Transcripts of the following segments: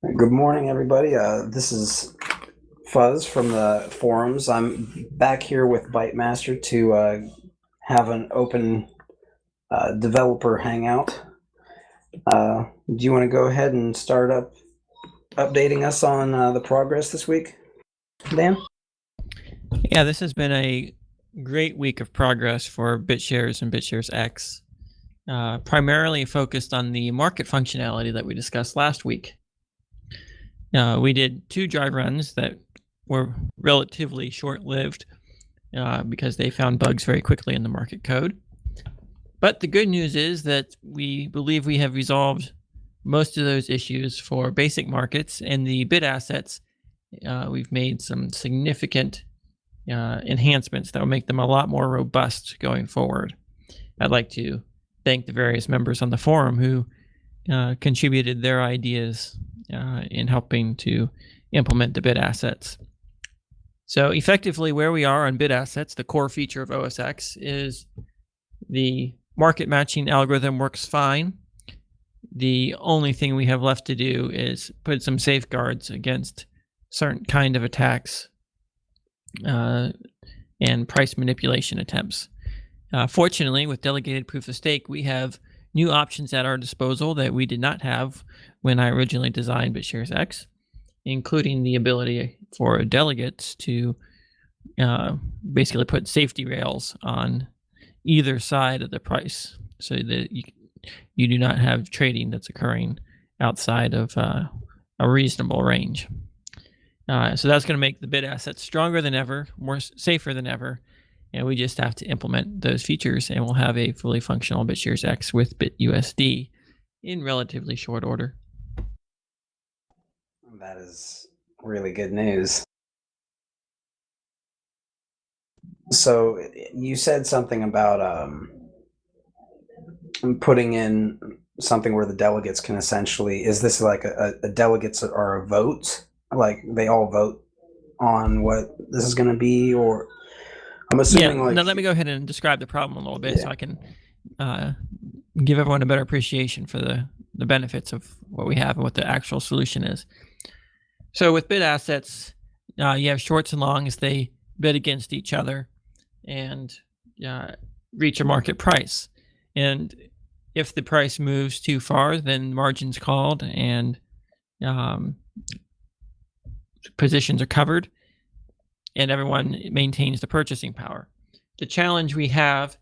Good morning, everybody. This is Fuzz from the forums. I'm back here with Bytemaster to have an open developer hangout. Do you want to go ahead and start updating us on the progress this week, Dan? Yeah, this has been a great week of progress for BitShares and BitShares X, primarily focused on the market functionality that we discussed last week. We did 2 dry runs that were relatively short-lived because they found bugs very quickly in the market code. But the good news is that we believe we have resolved most of those issues for basic markets, and the bit assets, we've made some significant enhancements that will make them a lot more robust going forward. I'd like to thank the various members on the forum who contributed their ideas in helping to implement the bit assets. So effectively, where we are on bit assets, the core feature of OS X is the market matching algorithm works fine. The only thing we have left to do is put some safeguards against certain kind of attacks and price manipulation attempts. Fortunately, with delegated proof of stake, we have new options at our disposal that we did not have when I originally designed BitShares X, including the ability for delegates to basically put safety rails on either side of the price so that you do not have trading that's occurring outside of a reasonable range. So that's going to make the bit assets stronger than ever, safer than ever, and we just have to implement those features, and we'll have a fully functional BitShares X with BitUSD in relatively short order. That is really good news. So you said something about putting in something where the delegates can essentially, is this like a delegates are a vote? Like they all vote on what this is going to be, or I'm assuming now let me go ahead and describe the problem a little bit so I can give everyone a better appreciation for the benefits of what we have and what the actual solution is. So with bid assets, you have shorts and longs. They bid against each other and reach a market price. And if the price moves too far, then margin's called and positions are covered, and everyone maintains the purchasing power. The challenge we have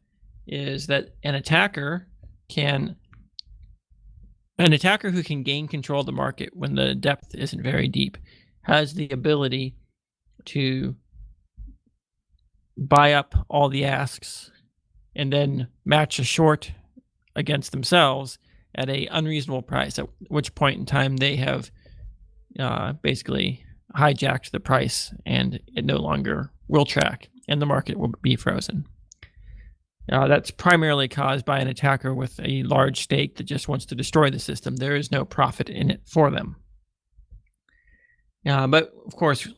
is that an attacker who can gain control of the market when the depth isn't very deep has the ability to buy up all the asks and then match a short against themselves at an unreasonable price, at which point in time they have basically hijacked the price and it no longer will track and the market will be frozen. That's primarily caused by an attacker with a large stake that just wants to destroy the system. There is no profit in it for them. But of course,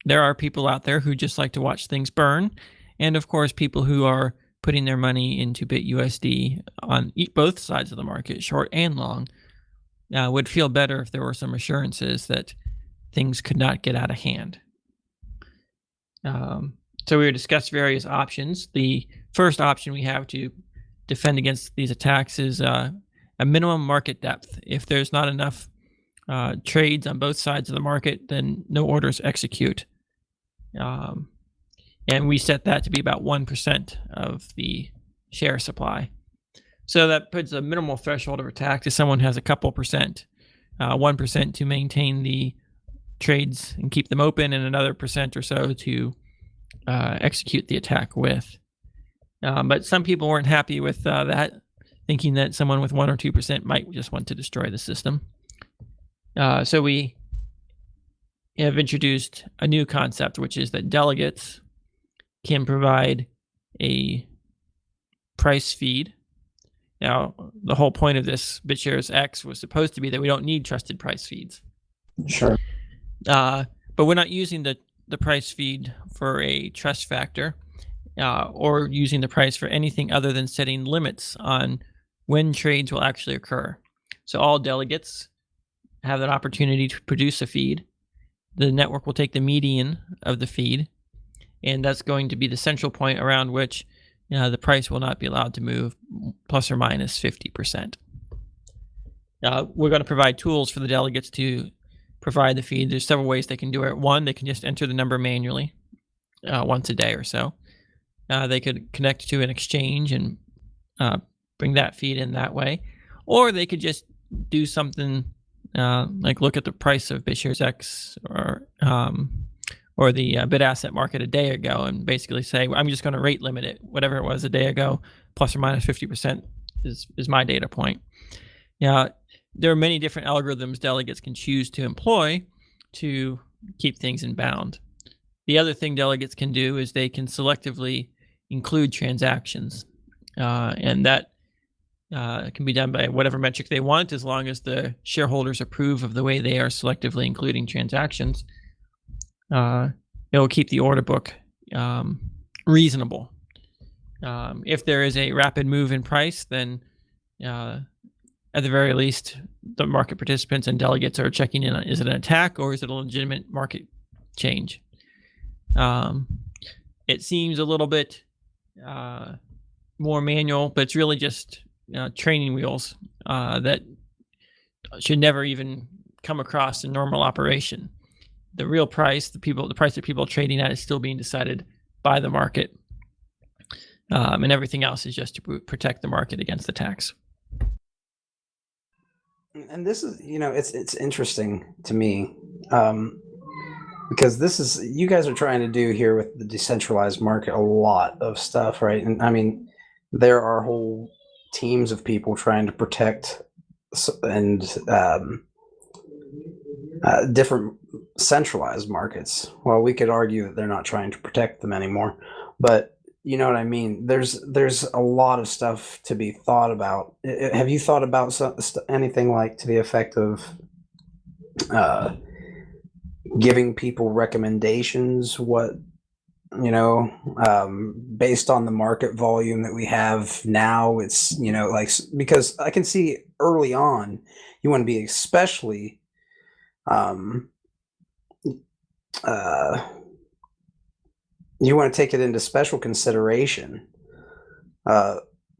there are people out there who just like to watch things burn. And of course, people who are putting their money into BitUSD on both sides of the market, short and long, would feel better if there were some assurances that things could not get out of hand. So we discussed various options. The first option we have to defend against these attacks is a minimum market depth. If there's not enough trades on both sides of the market, then no orders execute. And we set that to be about 1% of the share supply. So that puts a minimal threshold of attack if someone has a couple percent, 1% to maintain the trades and keep them open, and another percent or so to execute the attack with. But some people weren't happy with that, thinking that someone with 1 or 2% might just want to destroy the system. So we have introduced a new concept, which is that delegates can provide a price feed. Now, the whole point of this BitShares X was supposed to be that we don't need trusted price feeds. Sure. But we're not using the price feed for a trust factor or using the price for anything other than setting limits on when trades will actually occur. So all delegates have that opportunity to produce a feed. The network will take the median of the feed, and that's going to be the central point around which the price will not be allowed to move plus or minus 50%. We're going to provide tools for the delegates to provide the feed. There's several ways they can do it. One, they can just enter the number manually once a day or so. They could connect to an exchange and bring that feed in that way. Or they could just do something like look at the price of BitShares X or the BitAsset market a day ago and basically say, I'm just going to rate limit it, whatever it was a day ago, plus or minus 50% is my data point. There are many different algorithms delegates can choose to employ to keep things in bound. The other thing delegates can do is they can selectively include transactions, and that can be done by whatever metric they want, as long as the shareholders approve of the way they are selectively including transactions. It will keep the order book reasonable. If there is a rapid move in price, then at the very least, the market participants and delegates are checking in on, is it an attack or is it a legitimate market change? It seems a little bit more manual, but it's really just training wheels that should never even come across in normal operation. The real price, the price that people are trading at, is still being decided by the market, and everything else is just to protect the market against attacks. And this is, it's interesting to me because this is, you guys are trying to do here with the decentralized market a lot of stuff, right? And I mean, there are whole teams of people trying to protect and different centralized markets. Well, we could argue that they're not trying to protect them anymore, but you know what I mean? There's a lot of stuff to be thought about. Have you thought about anything like to the effect of giving people recommendations? What, based on the market volume that we have now, it's, because I can see early on, you want to be especially you want to take it into special consideration,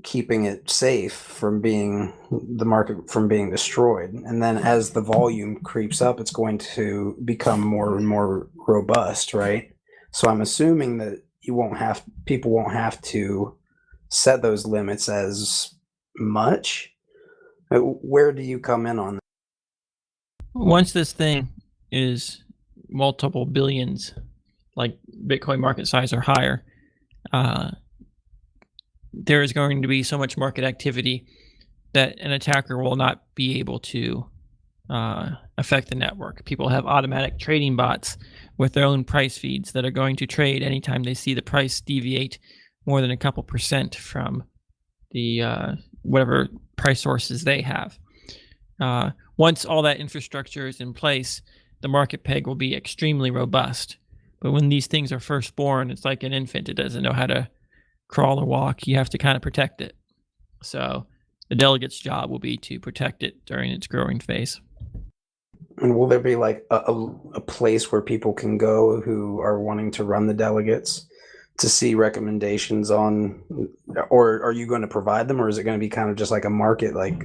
keeping it safe from the market from being destroyed. And then as the volume creeps up, it's going to become more and more robust, right? So I'm assuming that people won't have to set those limits as much. Where do you come in on that? Once this thing is multiple billions, like Bitcoin market size or higher, there is going to be so much market activity that an attacker will not be able to affect the network. People have automatic trading bots with their own price feeds that are going to trade anytime they see the price deviate more than a couple percent from the whatever price sources they have. Once all that infrastructure is in place, the market peg will be extremely robust. But when these things are first born, it's like an infant. It doesn't know how to crawl or walk. You have to kind of protect it. So the delegate's job will be to protect it during its growing phase. And will there be like a place where people can go who are wanting to run the delegates to see recommendations on, or are you going to provide them, or is it going to be kind of just like a market, like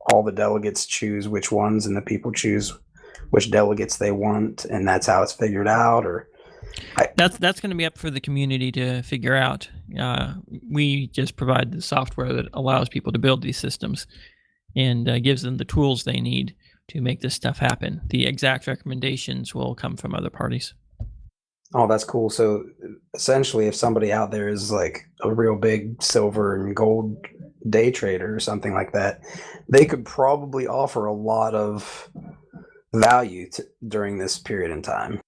all the delegates choose which ones and the people choose which delegates they want, and that's how it's figured out? Or that's going to be up for the community to figure out. We just provide the software that allows people to build these systems and gives them the tools they need to make this stuff happen. The exact recommendations will come from other parties. Oh, that's cool. So essentially, if somebody out there is like a real big silver and gold day trader or something like that, they could probably offer a lot of value during this period in time.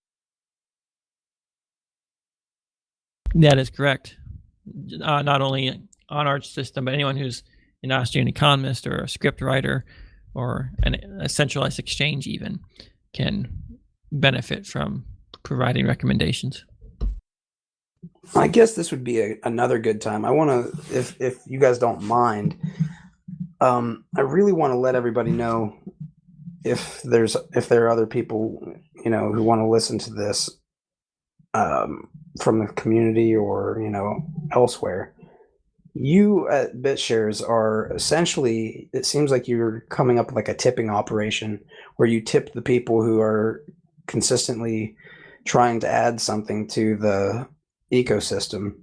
That is correct. Not only on our system, but anyone who's an Austrian economist or a script writer or a centralized exchange even can benefit from providing recommendations. I guess this would be another good time. I want to, if you guys don't mind, I really want to let everybody know if there are other people, who want to listen to this from the community or elsewhere, you at BitShares are essentially, it seems like you're coming up with like a tipping operation where you tip the people who are consistently trying to add something to the ecosystem.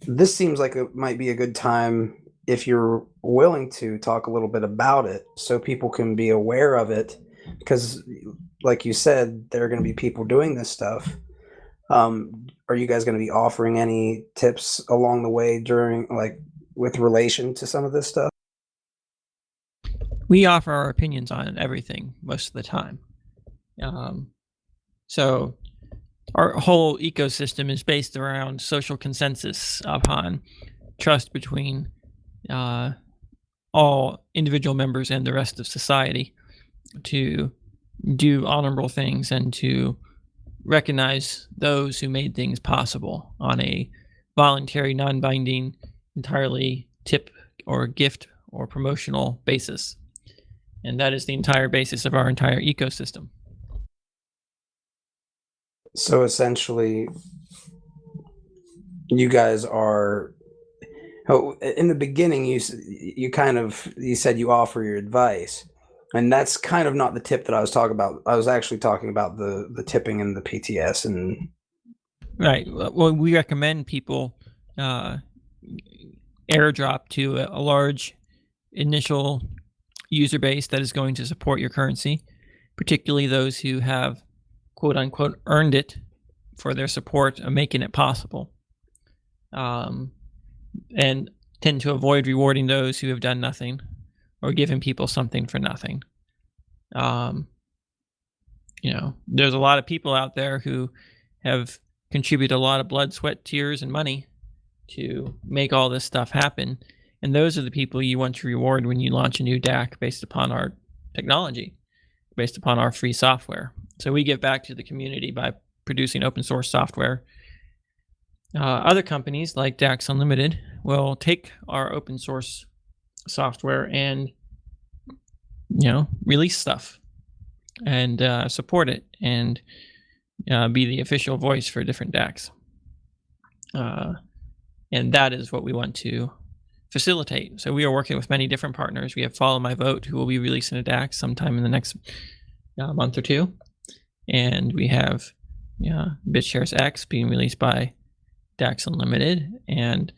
This seems like it might be a good time, if you're willing to talk a little bit about it so people can be aware of it, because like you said, there are going to be people doing this stuff. Are you guys going to be offering any tips along the way during, like, with relation to some of this stuff? We offer our opinions on everything most of the time. So our whole ecosystem is based around social consensus upon trust between all individual members and the rest of society to do honorable things and to recognize those who made things possible on a voluntary, non-binding, entirely tip or gift or promotional basis. And that is the entire basis of our entire ecosystem. So essentially, you guys are, in the beginning, you said you offer your advice, and that's kind of not the tip that I was talking about. I was actually talking about the tipping and the PTS. And right. Well, we recommend people airdrop to a large initial user base that is going to support your currency, particularly those who have, quote unquote, earned it for their support of making it possible, and tend to avoid rewarding those who have done nothing or giving people something for nothing. There's a lot of people out there who have contributed a lot of blood, sweat, tears, and money to make all this stuff happen. And those are the people you want to reward when you launch a new DAC based upon our technology, based upon our free software. So we give back to the community by producing open source software. Other companies like DAC SUN LIMITED will take our open source software and release stuff and support it and be the official voice for different DACs. And that is what we want to facilitate. So we are working with many different partners. We have Follow My Vote, who will be releasing a DAC sometime in the next month or two. And we have BitShares X being released by DAC SUN LIMITED. And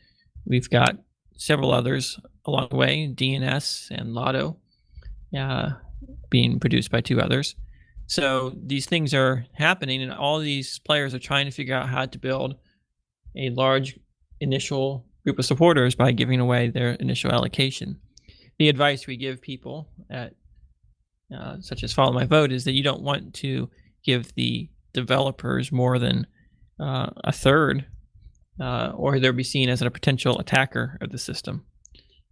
we've got several others along the way, DNS and Lotto, being produced by two others. So these things are happening, and all these players are trying to figure out how to build a large initial group of supporters by giving away their initial allocation. The advice we give people at such as Follow My Vote is that you don't want to give the developers more than a third, or they'll be seen as a potential attacker of the system.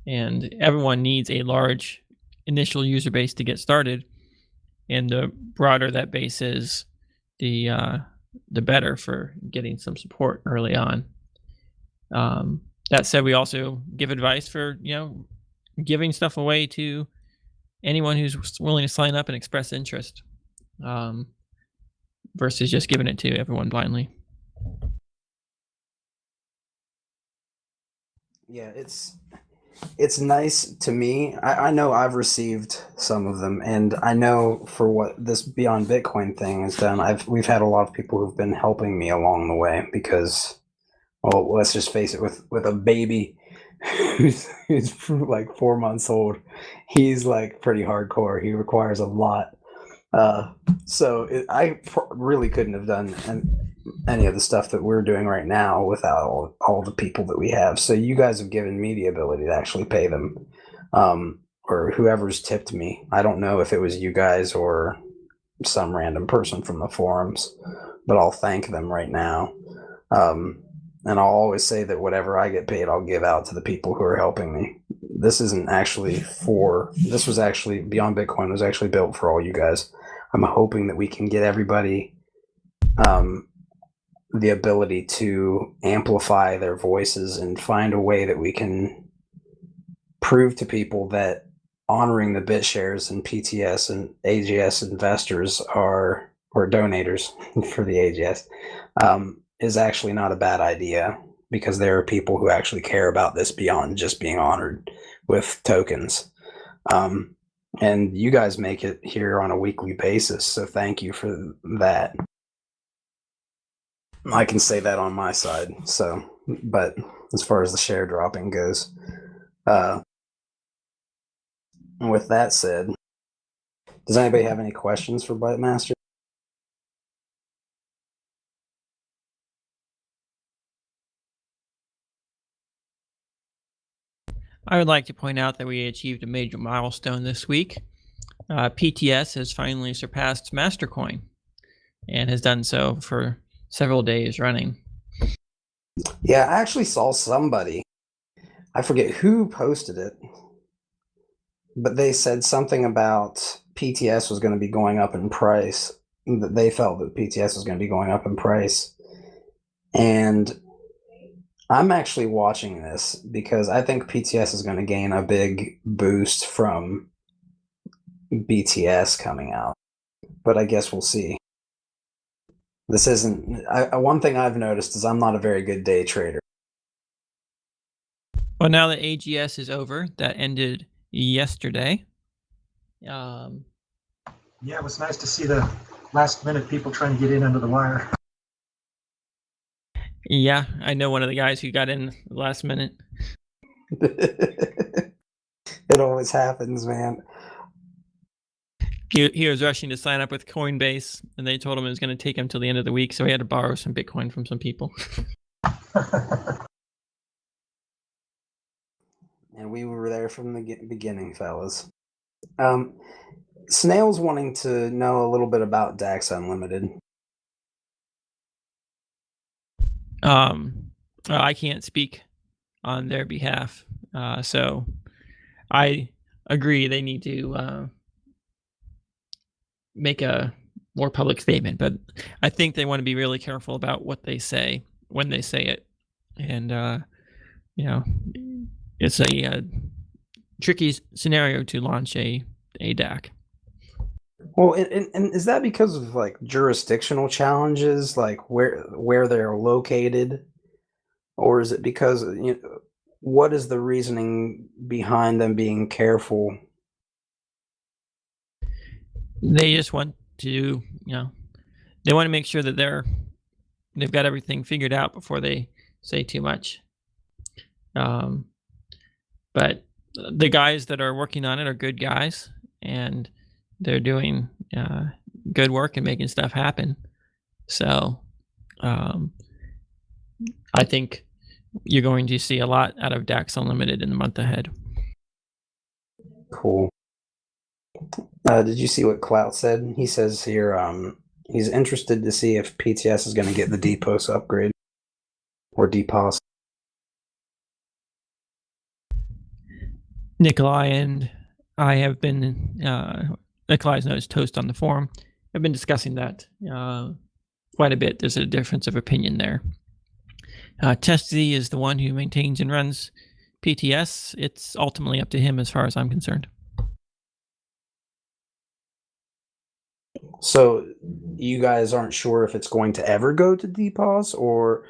And everyone needs a large initial user base to get started, and the broader that base is, the better for getting some support early on. That said, we also give advice for giving stuff away to anyone who's willing to sign up and express interest, versus just giving it to everyone blindly. Yeah, it's nice to me. I know I've received some of them, and I know for what this Beyond Bitcoin thing has done, we've had a lot of people who've been helping me along the way, because, well, let's just face it, with a baby who's like 4 months old, he's like pretty hardcore. He requires a lot. So I really couldn't have done any of the stuff that we're doing right now without all the people that we have. So you guys have given me the ability to actually pay them, or whoever's tipped me. I don't know if it was you guys or some random person from the forums, but I'll thank them right now. And I'll always say that whatever I get paid, I'll give out to the people who are helping me. This isn't actually this was actually, Beyond Bitcoin was actually built for all you guys. I'm hoping that we can get everybody the ability to amplify their voices and find a way that we can prove to people that honoring the BitShares and PTS and AGS investors or donators for the AGS is actually not a bad idea, because there are people who actually care about this beyond just being honored with tokens. And you guys make it here on a weekly basis, so thank you for that. I can say that on my side. So, but as far as the share dropping goes, with that said, does anybody have any questions for Bytemaster? I would like to point out that we achieved a major milestone this week. PTS has finally surpassed Mastercoin and has done so for several days running. Yeah, I actually saw somebody, I forget who posted it, but they said something about PTS was going to be going up in price, that they felt that PTS was going to be going up in price. And I'm actually watching this because I think PTS is going to gain a big boost from BTS coming out, but I guess we'll see. This isn't, one thing I've noticed is I'm not a very good day trader. Well, now that AGS is over, that ended yesterday. Yeah, it was nice to see the last minute people trying to get in under the wire. Yeah, I know one of the guys who got in last minute. It always happens, man. He was rushing to sign up with Coinbase, and they told him it was going to take him till the end of the week, so he had to borrow some Bitcoin from some people. And we were there from the beginning, fellas. Snail's wanting to know a little bit about DAC SUN LIMITED. I can't speak on their behalf, so I agree they need to make a more public statement, but I think they want to be really careful about what they say when they say it. And you know, it's a tricky scenario to launch a DAC. Well, and is that because of like jurisdictional challenges, like where they're located, or is it because, you know, what is the reasoning behind them being careful? They just want to, they want to make sure that they've got everything figured out before they say too much. But the guys that are working on it are good guys, and they're doing good work and making stuff happen. So I think you're going to see a lot out of DAC SUN LIMITED in the month ahead. Cool. Did you see what Clout said? He says here he's interested to see if PTS is going to get the DPOS upgrade or DPOS. Nikolai and I have been, Nikolai's noticed toast on the forum. I've been discussing that quite a bit. There's a difference of opinion there. TestZ is the one who maintains and runs PTS. It's ultimately up to him as far as I'm concerned. So you guys aren't sure if it's going to ever go to DPOS, or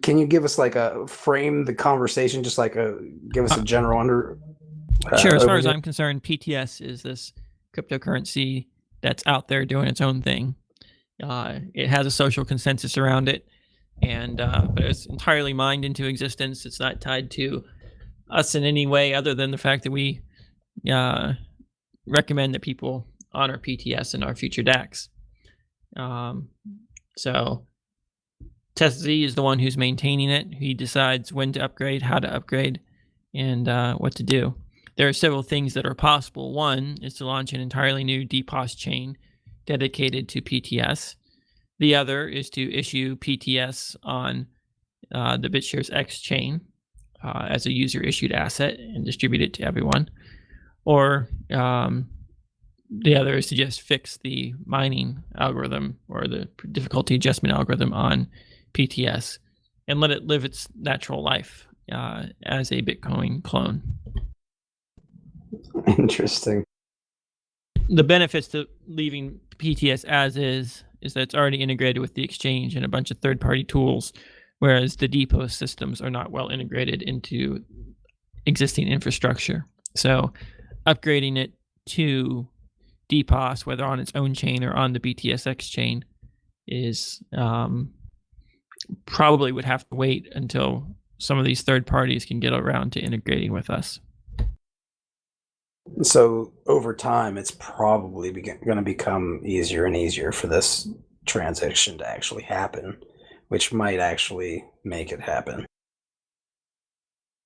can you give us like frame the conversation, just like give us a general Sure. As far as I'm concerned, PTS is this cryptocurrency that's out there doing its own thing. It has a social consensus around it, and but it's entirely mined into existence. It's not tied to us in any way other than the fact that we recommend that people honor PTS in our future DACs. So TestZ is the one who's maintaining it. He decides when to upgrade, how to upgrade, and what to do. There are several things that are possible. One is to launch an entirely new DPOS chain dedicated to PTS. The other is to issue PTS on the BitShares X chain as a user-issued asset and distribute it to everyone. Or the other is to just fix the mining algorithm or the difficulty adjustment algorithm on PTS and let it live its natural life as a Bitcoin clone. Interesting. The benefits to leaving PTS as is that it's already integrated with the exchange and a bunch of third-party tools, whereas the DPOS systems are not well integrated into existing infrastructure. So upgrading it to DPOS, whether on its own chain or on the BTSX chain, is probably would have to wait until some of these third parties can get around to integrating with us. So over time, it's probably going to become easier and easier for this transition to actually happen, which might actually make it happen.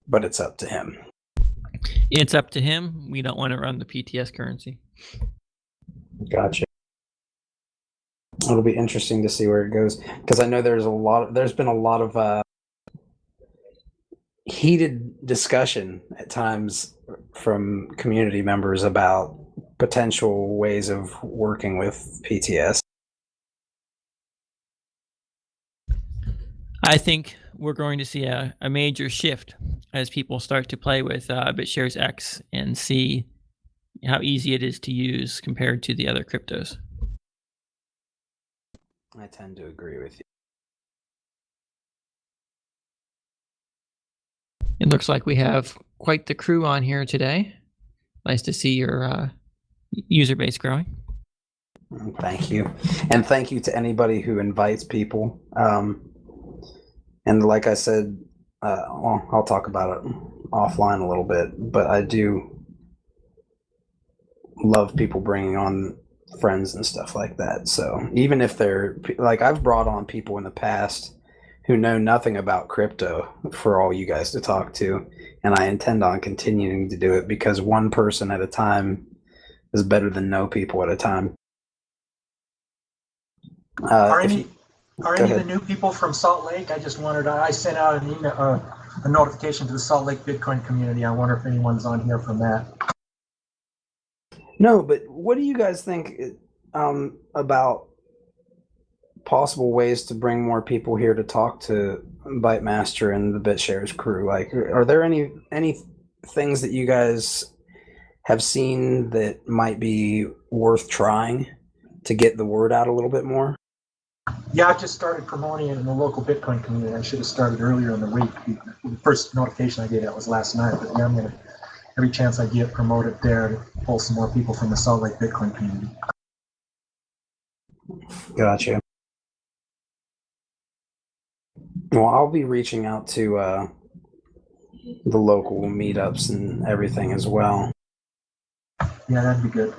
But it's up to him. It's up to him. We don't want to run the PTS currency. Gotcha. It'll be interesting to see where it goes, because I know there's been a lot of heated discussion at times from community members about potential ways of working with PTS. I think we're going to see a major shift as people start to play with BitShares X and see how easy it is to use compared to the other cryptos. I tend to agree with you. It looks like we have quite the crew on here today. Nice to see your user base growing. Thank you. And thank you to anybody who invites people. And like I said, I'll talk about it offline a little bit, but I do love people bringing on friends and stuff like that. So even if they're like, I've brought on people in the past who know nothing about crypto for all you guys to talk to, and I intend on continuing to do it, because one person at a time is better than no people at a time. Are any of the new people from Salt Lake? I sent out an email, a notification to the Salt Lake Bitcoin community. I wonder if anyone's on here from that. No, but what do you guys think about possible ways to bring more people here to talk to Bytemaster and the BitShares crew? Like, are there any things that you guys have seen that might be worth trying to get the word out a little bit more? Yeah, I just started promoting it in the local Bitcoin community. I should have started earlier in the week. The first notification I gave out was last night, but yeah, I'm going to, every chance I get, promote it there to pull some more people from the Salt Lake Bitcoin community. Gotcha. Well, I'll be reaching out to the local meetups and everything as well. Yeah, that'd be good.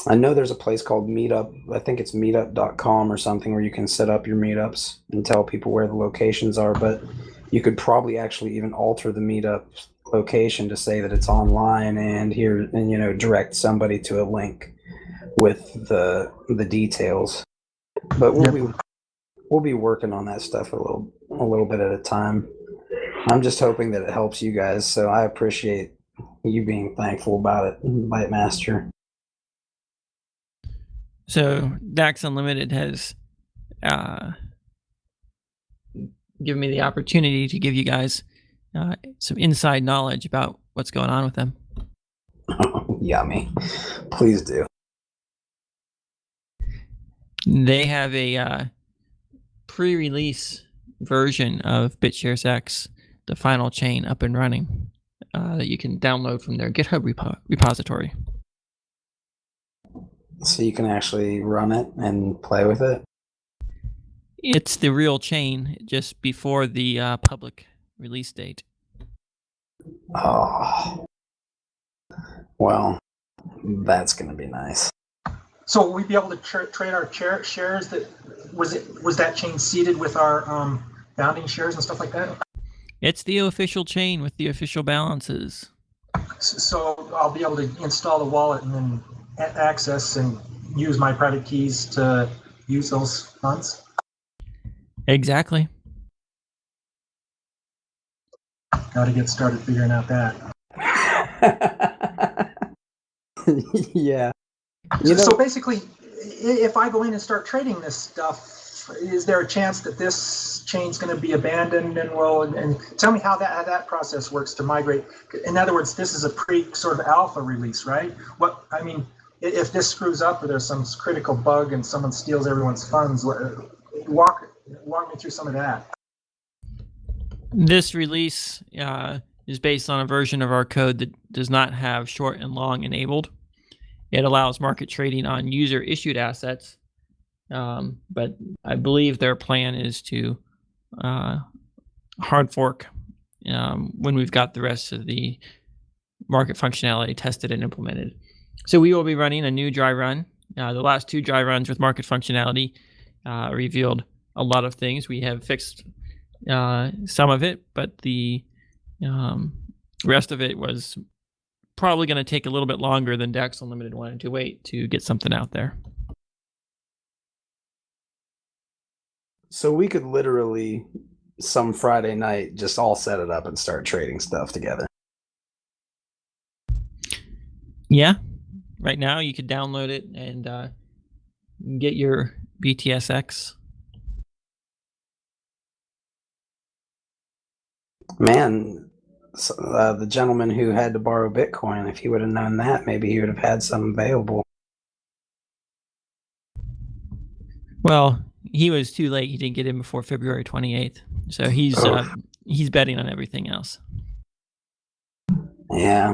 I know there's a place called Meetup. I think it's meetup.com or something, where you can set up your meetups and tell people where the locations are, but you could probably actually even alter the meetup location to say that it's online and here, and direct somebody to a link with the details. But we'll be working on that stuff a little bit at a time. I'm just hoping that it helps you guys, so I appreciate you being thankful about it, Bytemaster. So DAC SUN Limited has given me the opportunity to give you guys some inside knowledge about what's going on with them. Yummy. Please do. They have a pre-release version of BitShares X, the final chain, up and running that you can download from their GitHub repository. So you can actually run it and play with it? It's the real chain, just before the public release date. Oh. Well, that's going to be nice. So will we be able to trade our shares? Was that chain seeded with our founding shares and stuff like that? It's the official chain with the official balances. So I'll be able to install the wallet and then access and use my private keys to use those funds? Exactly. Got to get started figuring out that. Yeah. So basically, if I go in and start trading this stuff, is there a chance that this chain's going to be abandoned and tell me how that process works to migrate? In other words, this is a sort of alpha release, right? If this screws up or there's some critical bug and someone steals everyone's funds, walk me through some of that. This release is based on a version of our code that does not have short and long enabled. It allows market trading on user-issued assets, but I believe their plan is to hard fork when we've got the rest of the market functionality tested and implemented. So we will be running a new dry run. The last 2 dry runs with market functionality revealed a lot of things. We have fixed some of it, but the rest of it was probably going to take a little bit longer than DAC SUN Limited wanted to wait to get something out there. So we could literally, some Friday night, just all set it up and start trading stuff together. Yeah. Right now, you could download it and get your BTS X. Man, the gentleman who had to borrow Bitcoin, if he would have known that, maybe he would have had some available. Well, he was too late. He didn't get in before February 28th. So he's betting on everything else. Yeah.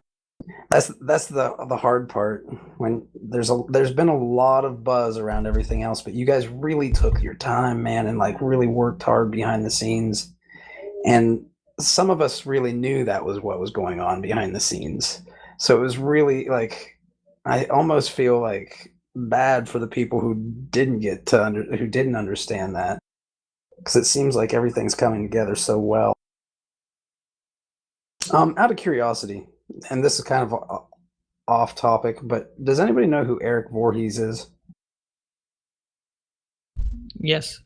That's the hard part. When there's been a lot of buzz around everything else, but you guys really took your time, man, and like really worked hard behind the scenes. And some of us really knew that was what was going on behind the scenes. So it was really like, I almost feel like bad for the people who didn't who didn't understand that, because it seems like everything's coming together so well. Out of curiosity, and this is kind of off topic, but does anybody know who Eric Voorhees is? Yes.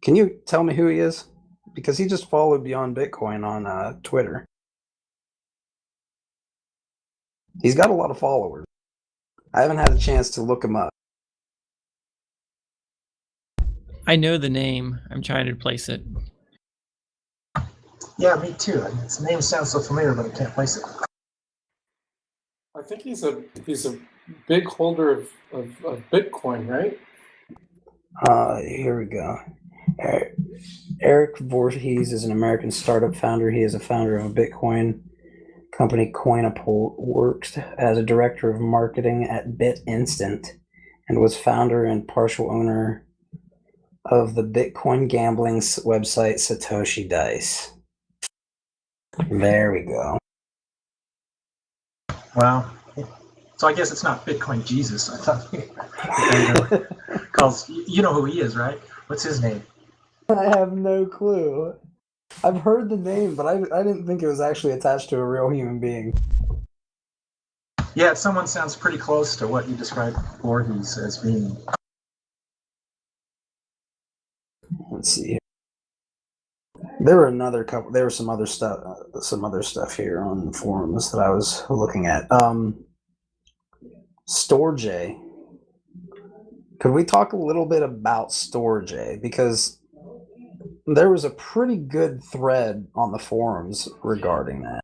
Can you tell me who he is? Because he just followed Beyond Bitcoin on Twitter. He's got a lot of followers. I haven't had a chance to look him up. I know the name. I'm trying to place it. Yeah, me too. His name sounds so familiar, but I can't place it. I think he's a big holder of Bitcoin, right? Here we go. Eric Voorhees is an American startup founder. He is a founder of a Bitcoin company, Coinapult, works as a director of marketing at BitInstant, and was founder and partial owner of the Bitcoin gambling website Satoshi Dice. There we go. Wow. So I guess it's not Bitcoin Jesus. I thought because you know who he is, right? What's his name? I have no clue. I've heard the name, but I didn't think it was actually attached to a real human being. Yeah, someone sounds pretty close to what you described Voorhees as being. Let's see. There were some other stuff here on the forums that I was looking at. Storj. Could we talk a little bit about Storj? Because there was a pretty good thread on the forums regarding that.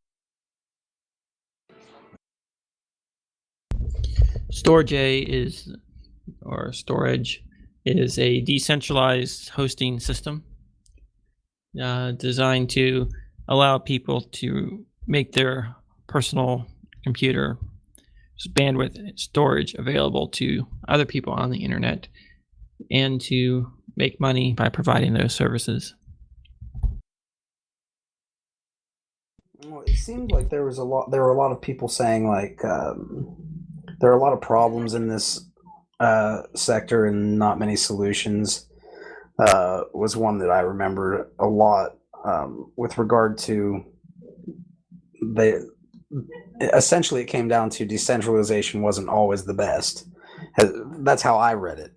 Storj storage is a decentralized hosting system designed to allow people to make their personal computer bandwidth storage available to other people on the internet and to make money by providing those services. Well, it seemed like there were a lot of people saying like there are a lot of problems in this sector and not many solutions. Was one that I remember a lot with regard to essentially it came down to decentralization wasn't always the best. That's how I read it.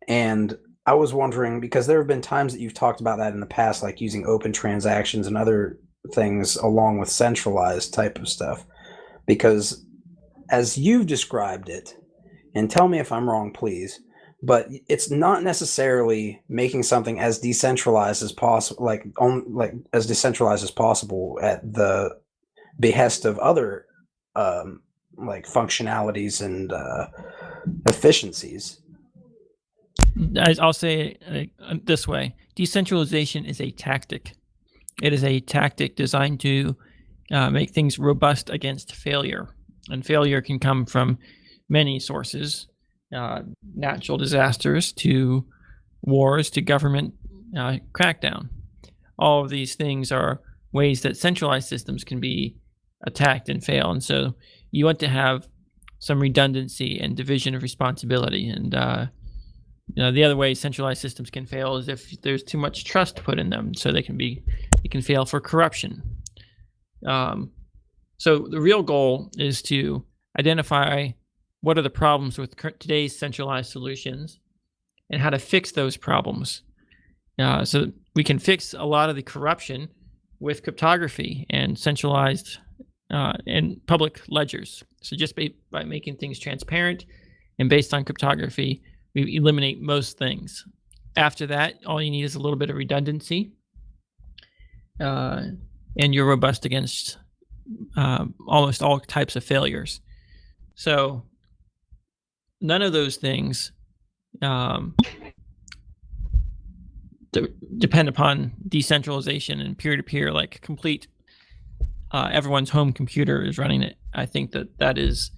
And I was wondering, because there have been times that you've talked about that in the past, like using open transactions and other things along with centralized type of stuff. Because as you've described it, and tell me if I'm wrong, please, but it's not necessarily making something as decentralized as possible, like as decentralized as possible at the behest of other like functionalities and efficiencies. I'll say it this way: decentralization is a tactic. It is a tactic designed to make things robust against failure, and failure can come from many sources. Natural disasters to wars to government crackdown. All of these things are ways that centralized systems can be attacked and fail. And so you want to have some redundancy and division of responsibility. And the other way centralized systems can fail is if there's too much trust put in them. So it can fail for corruption. So the real goal is to identify what are the problems with today's centralized solutions and how to fix those problems. So we can fix a lot of the corruption with cryptography and centralized and public ledgers. So just by making things transparent and based on cryptography, we eliminate most things. After that, all you need is a little bit of redundancy, and you're robust against almost all types of failures. So none of those things depend upon decentralization and peer-to-peer, like complete everyone's home computer is running it. I think that is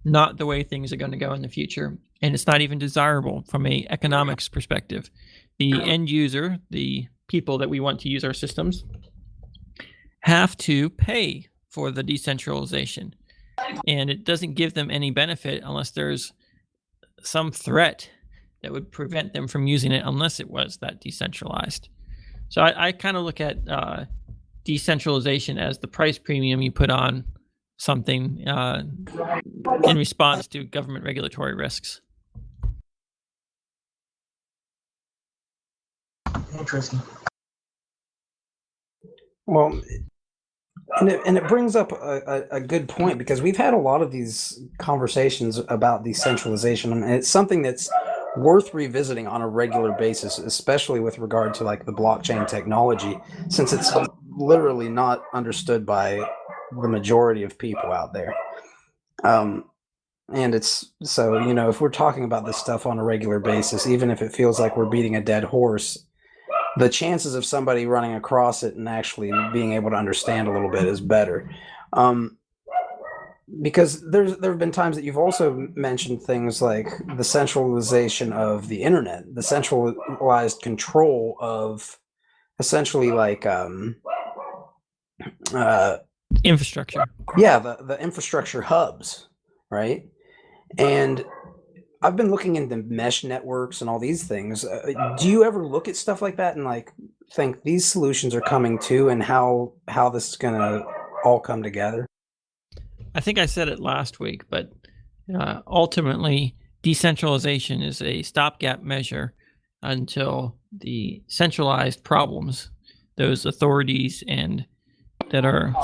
not the way things are going to go in the future, and it's not even desirable from an economics perspective. The end user, the people that we want to use our systems, have to pay for the decentralization, and it doesn't give them any benefit unless there's some threat that would prevent them from using it unless it was that decentralized. So I kind of look at decentralization as the price premium you put on something in response to government regulatory risks. Interesting. Well, and it brings up a good point, because we've had a lot of these conversations about decentralization, and it's something that's worth revisiting on a regular basis, especially with regard to like the blockchain technology, since it's literally not understood by the majority of people out there. And it's so, if we're talking about this stuff on a regular basis, even if it feels like we're beating a dead horse, the chances of somebody running across it and actually being able to understand a little bit is better. Because there have been times that you've also mentioned things like the centralization of the internet, the centralized control of essentially like Infrastructure. Yeah, the infrastructure hubs, right? And I've been looking into mesh networks and all these things. Do you ever look at stuff like that and like think these solutions are coming too, and how this is gonna all come together? I think I said it last week, but ultimately, decentralization is a stopgap measure until the centralized problems, those authorities and that are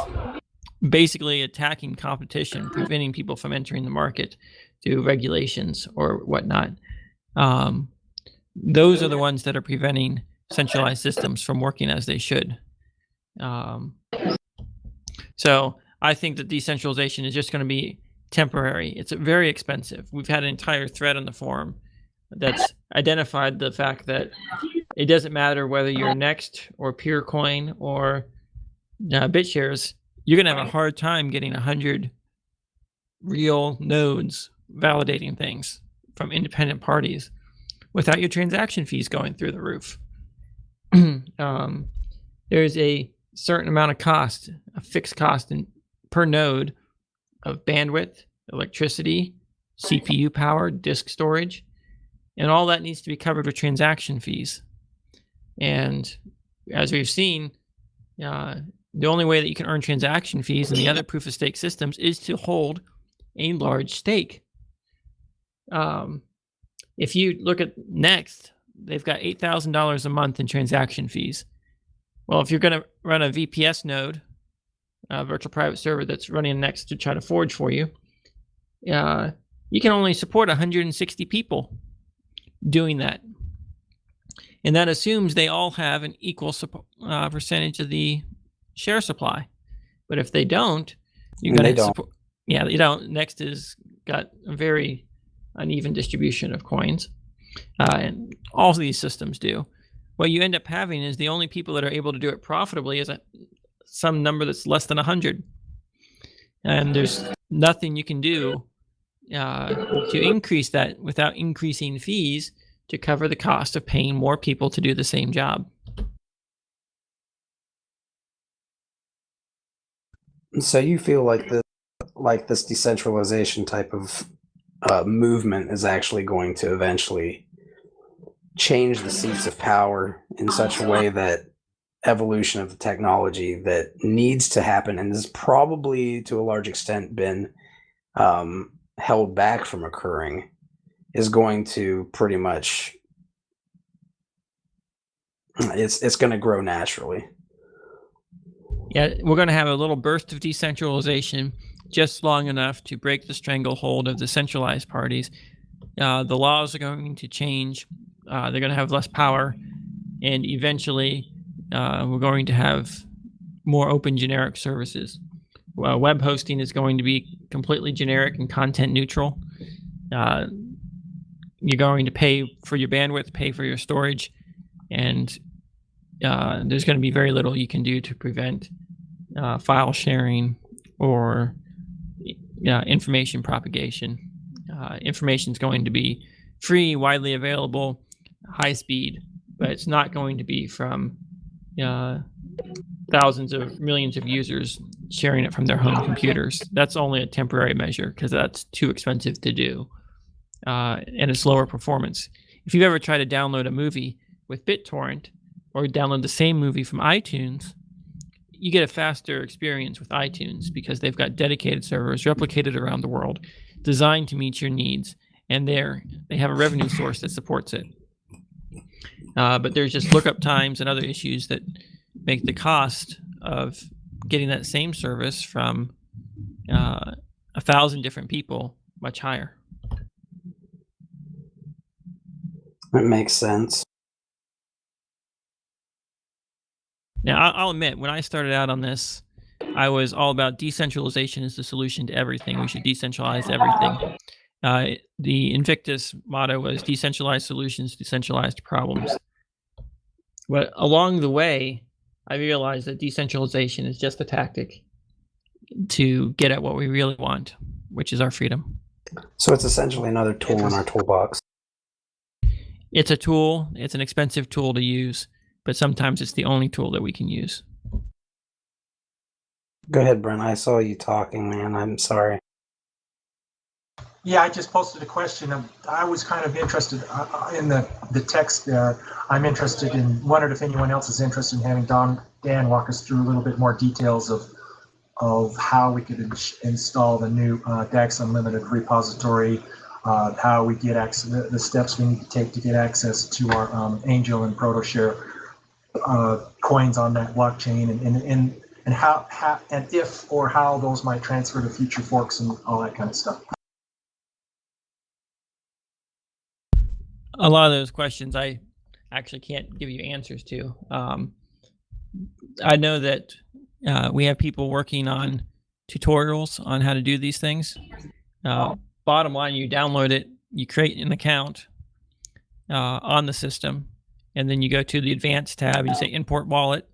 basically attacking competition, preventing people from entering the market through regulations or whatnot. Those are the ones that are preventing centralized systems from working as they should. So I think that decentralization is just going to be temporary. It's very expensive. We've had an entire thread on the forum that's identified the fact that it doesn't matter whether you're Next or PeerCoin or BitShares, you're going to have a hard time getting 100 real nodes validating things from independent parties without your transaction fees going through the roof. There's a certain amount of cost, a fixed cost per node of bandwidth, electricity, CPU power, disk storage, and all that needs to be covered with transaction fees. And as we've seen, the only way that you can earn transaction fees in the other proof of stake systems is to hold a large stake. If you look at Next, they've got $8,000 a month in transaction fees. Well, if you're going to run a VPS node, a virtual private server that's running Next to try to forge for you, you can only support 160 people. doing that. And that assumes they all have an equal percentage of the share supply. But if they don't, you're going to support. Yeah, they don't. Next is got a very uneven distribution of coins, and all of these systems do. What you end up having is the only people that are able to do it profitably is some number that's less than 100, and there's nothing you can do to increase that without increasing fees to cover the cost of paying more people to do the same job. So you feel like this decentralization type of movement is actually going to eventually change the seats of power in such a way that evolution of the technology that needs to happen and has probably to a large extent been held back from occurring is going to pretty much it's going to grow naturally. Yeah, we're going to have a little burst of decentralization just long enough to break the stranglehold of the centralized parties. The laws are going to change. They're going to have less power, and eventually we're going to have more open generic services. Web hosting is going to be completely generic and content neutral. You're going to pay for your bandwidth, pay for your storage, and there's going to be very little you can do to prevent file sharing or information propagation. Information is going to be free, widely available, high speed, but it's not going to be from thousands of millions of users sharing it from their home computers. That's only a temporary measure because that's too expensive to do, and it's lower performance. If you've ever tried to download a movie with BitTorrent or download the same movie from iTunes, you get a faster experience with iTunes because they've got dedicated servers replicated around the world, designed to meet your needs, and they have a revenue source that supports it. But there's just lookup times and other issues that make the cost of getting that same service from 1,000 different people much higher. That makes sense. Now, I'll admit, when I started out on this, I was all about decentralization is the solution to everything. We should decentralize everything. The Invictus motto was decentralized solutions, decentralized problems. But along the way, I realized that decentralization is just a tactic to get at what we really want, which is our freedom. So it's essentially another tool in our toolbox. It's a tool. It's an expensive tool to use, but sometimes it's the only tool that we can use. Go ahead, Brent. I saw you talking, man. I'm sorry. Yeah, I just posted a question. I was kind of interested in the text there. I'm interested in, wondered if anyone else is interested in having Dan walk us through a little bit more details of how we could install the new DAC SUN LIMITED repository, how we get access, the steps we need to take to get access to our Angel and ProtoShare coins on that blockchain, and how and if or how those might transfer to future forks and all that kind of stuff. A lot of those questions I actually can't give you answers to. I know that we have people working on tutorials on how to do these things. Bottom line, you download it, you create an account on the system, and then you go to the advanced tab and you say import wallet.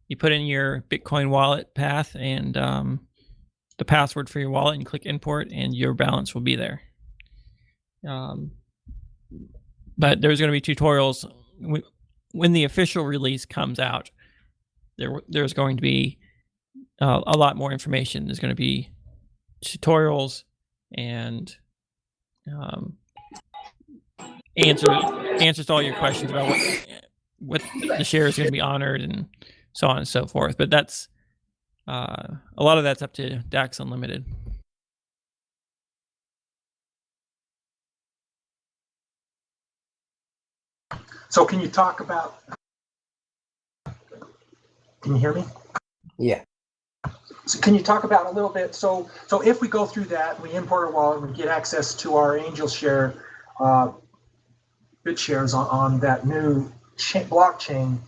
You put in your Bitcoin wallet path and the password for your wallet and click import, and your balance will be there. But there's going to be tutorials when the official release comes out. There's going to be a lot more information. There's going to be tutorials and answers to all your questions about what the share is going to be honored and so on and so forth. But that's a lot of that's up to DAC SUN LIMITED. So can you talk about, can you hear me? Yeah. So can you talk about a little bit, so if we go through that, we import a wallet, we get access to our Angel Share Bitcoin BitShares on that new blockchain,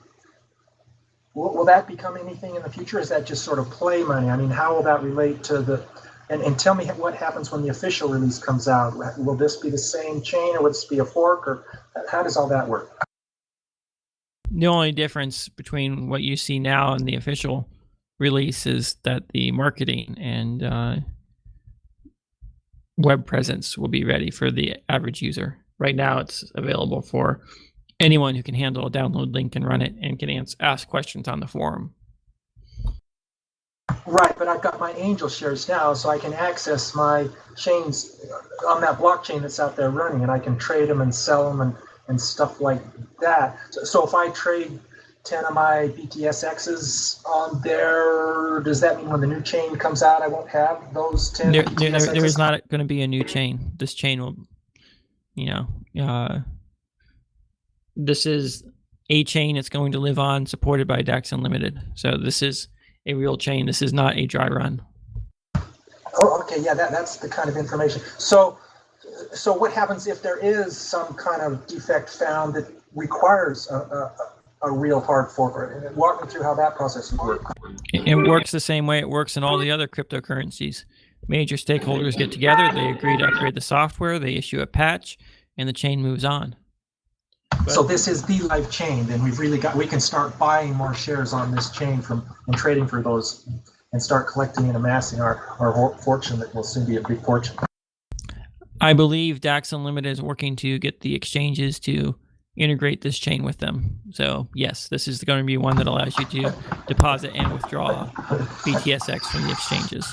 will that become anything in the future? Is that just sort of play money? I mean, how will that relate to the, and tell me what happens when the official release comes out. Will this be the same chain, or will this be a fork, or how does all that work? The only difference between what you see now and the official release is that the marketing and web presence will be ready for the average user. Right now, it's available for anyone who can handle a download link and run it and can ask questions on the forum. Right, but I've got my Angel shares now, so I can access my chains on that blockchain that's out there running, and I can trade them and sell them and stuff like that. So if I trade 10 of my BTS X's on there, does that mean when the new chain comes out, I won't have those 10 BTS X's? There is not going to be a new chain. This chain will, this is a chain it's going to live on, supported by DAC SUN Limited. So this is a real chain. This is not a dry run. Oh, okay, yeah, that's the kind of information. So what happens if there is some kind of defect found that requires a real hard fork? Walk me through how that process works. It works the same way it works in all the other cryptocurrencies. Major stakeholders get together, they agree to upgrade the software, they issue a patch, and the chain moves on. So this is the live chain. Then we can start buying more shares on this chain and trading for those, and start collecting and amassing our fortune that will soon be a big fortune. I believe DAC SUN Limited is working to get the exchanges to integrate this chain with them. So yes, this is going to be one that allows you to deposit and withdraw BTS X from the exchanges.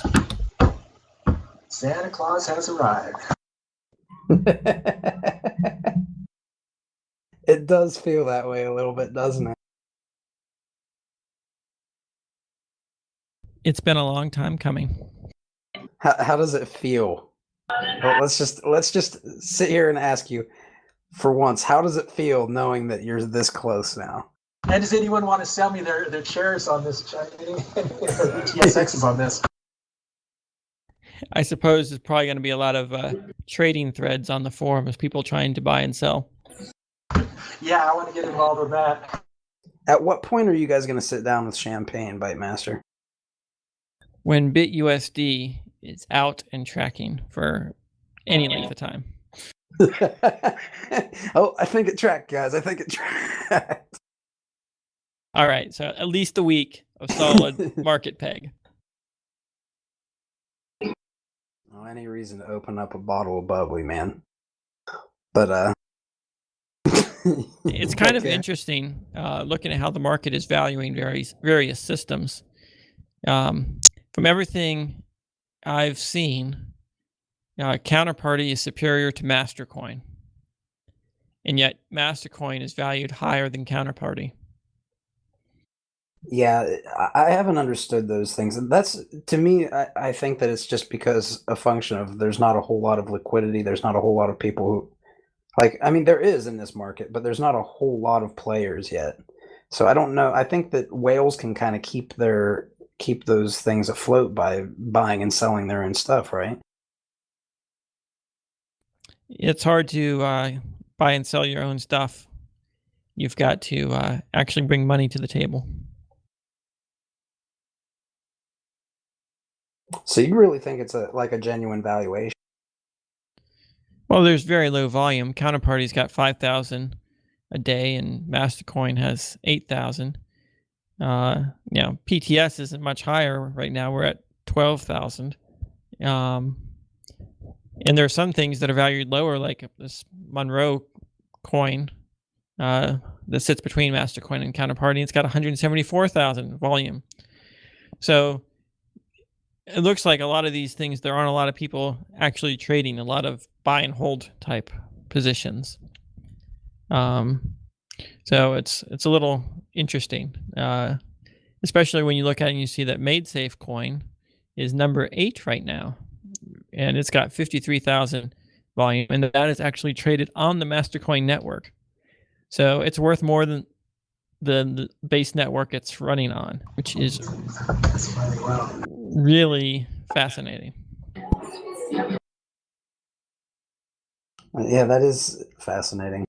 Santa Claus has arrived. It does feel that way a little bit, doesn't it? It's been a long time coming. How does it feel? Well, let's just sit here and ask you, for once, how does it feel knowing that you're this close now? And does anyone want to sell me their shares on this? TSXs on this? I suppose there's probably going to be a lot of trading threads on the forums, people trying to buy and sell. Yeah, I want to get involved with that. At what point are you guys going to sit down with champagne, Bytemaster? When BitUSD is out and tracking for any length of time. Oh, I think it tracked, guys. I think it tracked. All right, so at least a week of solid market peg. Well, any reason to open up a bottle of bubbly, man. But it's kind of interesting looking at how the market is valuing various systems. From everything I've seen, Counterparty is superior to Mastercoin, and yet Mastercoin is valued higher than Counterparty. Yeah, I haven't understood those things. And that's, to me, I think that it's just because a function of there's not a whole lot of liquidity. There's not a whole lot of people who, there is in this market, but there's not a whole lot of players yet. So I don't know. I think that whales can kind of keep those things afloat by buying and selling their own stuff, right? It's hard to buy and sell your own stuff. You've got to actually bring money to the table. So you really think it's a genuine valuation? Well, there's very low volume. Counterparty's got 5,000 a day, and Mastercoin has 8,000. PTS isn't much higher right now. We're at 12,000. And there are some things that are valued lower, like this Monroe coin that sits between Mastercoin and Counterparty. It's got 174,000 volume. So it looks like a lot of these things, there aren't a lot of people actually trading, a lot of buy and hold type positions. So it's a little interesting, especially when you look at it and you see that Maidsafe coin is number 8 right now, and it's got 53,000 volume, and that is actually traded on the Mastercoin network. So it's worth more than the base network it's running on, which is really fascinating. Yeah, that is fascinating.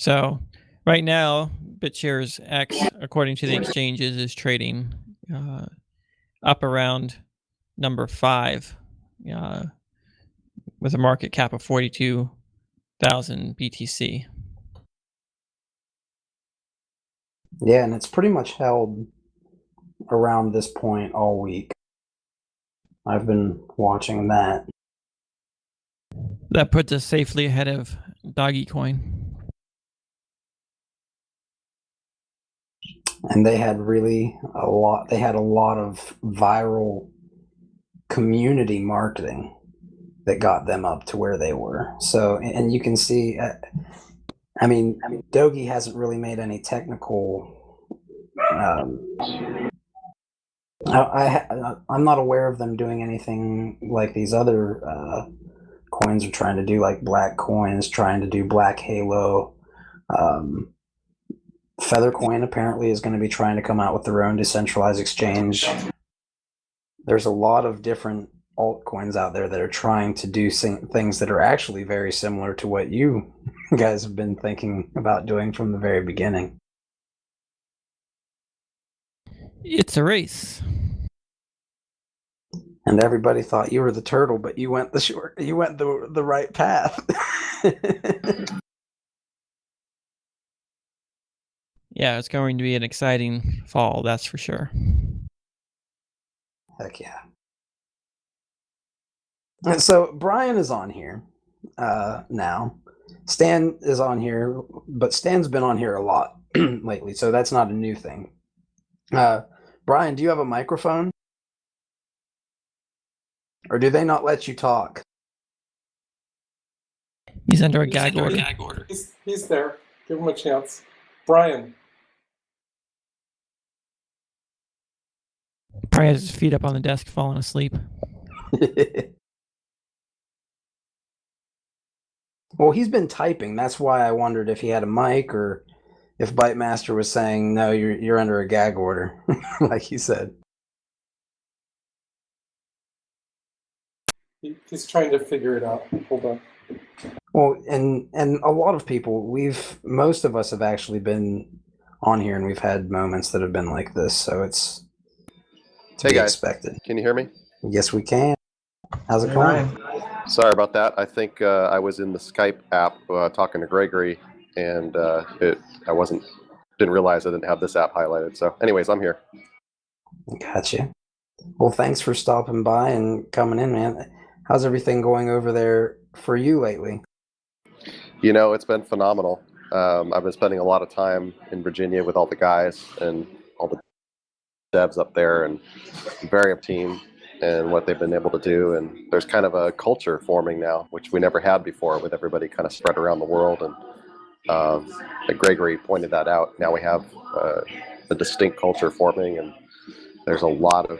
So right now, BitShares X, according to the exchanges, is trading up around number 5 with a market cap of 42,000 BTC. Yeah, and it's pretty much held around this point all week. I've been watching that. That puts us safely ahead of Dogecoin. And they had a lot of viral community marketing that got them up to where they were. So, and you can see, I mean, Doge hasn't really made any technical. I'm not aware of them doing anything like these other coins are trying to do, like Black Coin is trying to do Black Halo. Feathercoin apparently is going to be trying to come out with their own decentralized exchange. There's a lot of different altcoins out there that are trying to do things that are actually very similar to what you guys have been thinking about doing from the very beginning. It's a race. And everybody thought you were the turtle, but you went the right path. Yeah, it's going to be an exciting fall, that's for sure. Heck yeah. And so Brian is on here now. Stan is on here, but Stan's been on here a lot lately, so that's not a new thing. Brian, do you have a microphone? Or do they not let you talk? He's under a gag order. He's there. Give him a chance. Brian. Probably has his feet up on the desk, falling asleep. Well, he's been typing. That's why I wondered if he had a mic or if Bytemaster was saying, no, you're under a gag order, like he said. He's trying to figure it out. Hold on. Well, and a lot of people, most of us have actually been on here and we've had moments that have been like this, so it's to be expected. Can you hear me? Yes, we can. How's it going? Sorry about that. I think I was in the Skype app talking to Gregory, and didn't realize I didn't have this app highlighted. So, anyways, I'm here. Gotcha. Well, thanks for stopping by and coming in, man. How's everything going over there for you lately? You know, it's been phenomenal. I've been spending a lot of time in Virginia with all the guys and all the devs up there, and I'm very up team and what they've been able to do. And there's kind of a culture forming now, which we never had before, with everybody kind of spread around the world. And Gregory pointed that out. Now we have a distinct culture forming, and there's a lot of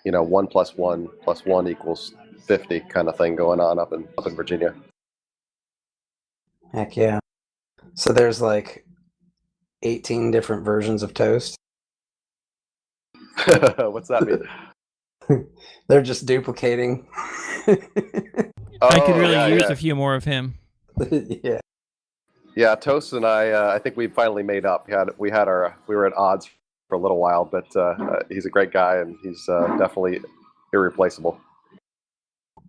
1 + 1 + 1 = 50 kind of thing going on up in Virginia. Heck yeah. So there's like 18 different versions of toast. What's that mean? They're just duplicating. I could really use a few more of him. Yeah. Yeah, Toast and I think we finally made up. We were at odds for a little while, but he's a great guy and he's definitely irreplaceable.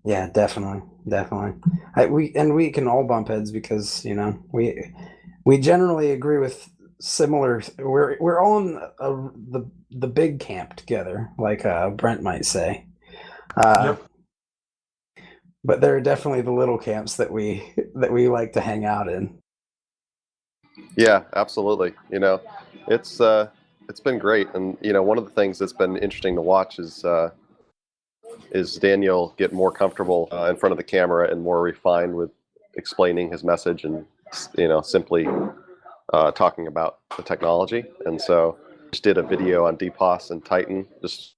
Yeah, definitely. We can all bump heads because we generally agree with similar. We're all in the big camp together, like Brent might say. Yep. But there are definitely the little camps that we like to hang out in. Yeah, absolutely. It's been great, and one of the things that's been interesting to watch is Daniel get more comfortable in front of the camera and more refined with explaining his message and simply talking about the technology. And so just did a video on DPOS and Titan, just